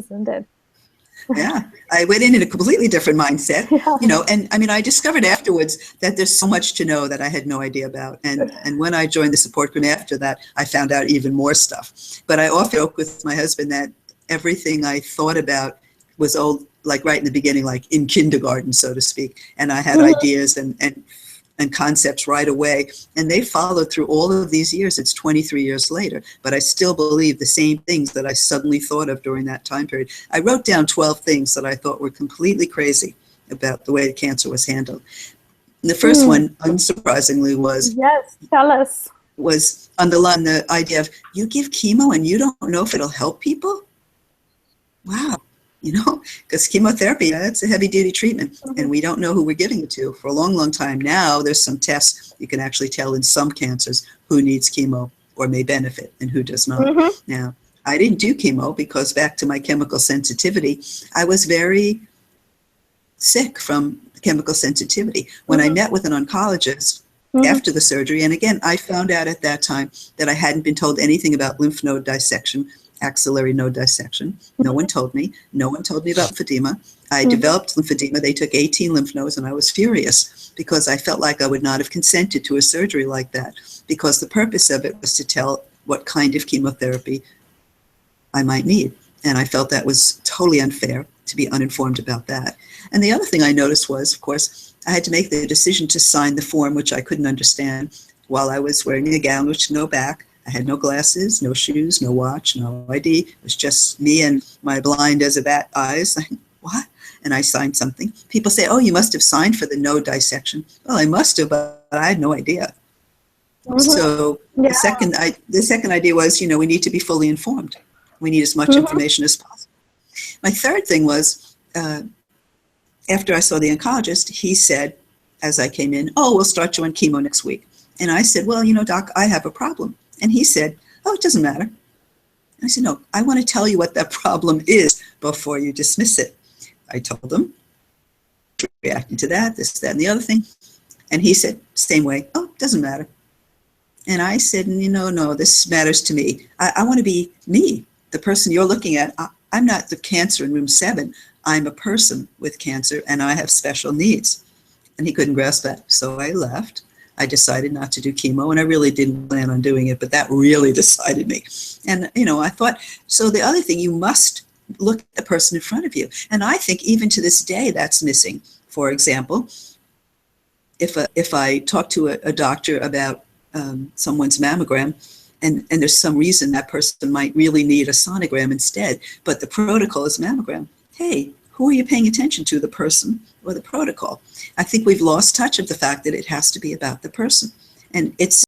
isn't it? Yeah, I went in a completely different mindset, Yeah. you know, and I mean, I discovered afterwards that there's so much to know that I had no idea about. And when I joined the support group after that, I found out even more stuff. But I often joke with my husband that everything I thought about was old, like right in the beginning, like in kindergarten, so to speak. And I had ideas and concepts right away. And they followed through all of these years. It's 23 years later, but I still believe the same things that I suddenly thought of during that time period. I wrote down 12 things that I thought were completely crazy about the way the cancer was handled. And the first one, unsurprisingly, Yes, tell us. was underlying the idea of, you give chemo and you don't know if it'll help people? Wow. You know, because chemotherapy, that's a heavy-duty treatment, and we don't know who we're giving it to for a long, long time. Now there's some tests you can actually tell in some cancers who needs chemo or may benefit and who does not. Now, I didn't do chemo because, back to my chemical sensitivity, I was very sick from chemical sensitivity. When I met with an oncologist after the surgery, and again, I found out at that time that I hadn't been told anything about lymph node dissection, axillary node dissection. No one told me. No one told me about lymphedema. I developed lymphedema. They took 18 lymph nodes, and I was furious because I felt like I would not have consented to a surgery like that, because the purpose of it was to tell what kind of chemotherapy I might need. And I felt that was totally unfair to be uninformed about that. And the other thing I noticed was, of course, I had to make the decision to sign the form, which I couldn't understand, while I was wearing a gown with no back. I had no glasses, no shoes, no watch, no ID. It was just me and my blind as a bat eyes. Like, what? And I signed something. People say, oh, you must have signed for the node dissection. Well, I must have, but I had no idea. So the second idea was, you know, we need to be fully informed. We need as much information as possible. My third thing was, after I saw the oncologist, he said, as I came in, oh, we'll start you on chemo next week. And I said, well, you know, doc, I have a problem. And he said, oh, it doesn't matter. And I said, no, I want to tell you what that problem is before you dismiss it. I told him, reacting to that, this, that, and the other thing. And he said, same way, oh, it doesn't matter. And I said, you know, no, this matters to me. I want to be me, the person you're looking at. I'm not the cancer in room 7. I'm a person with cancer, and I have special needs. And he couldn't grasp that. So I left. I decided not to do chemo, and I really didn't plan on doing it, but that really decided me. And, you know, I thought, so the other thing, you must look at the person in front of you. And I think even to this day, that's missing. For example, if I talk to a doctor about someone's mammogram, and there's some reason that person might really need a sonogram instead, but the protocol is mammogram. Hey, who are you paying attention to, the person or the protocol? I think we've lost touch of the fact that it has to be about the person. And it's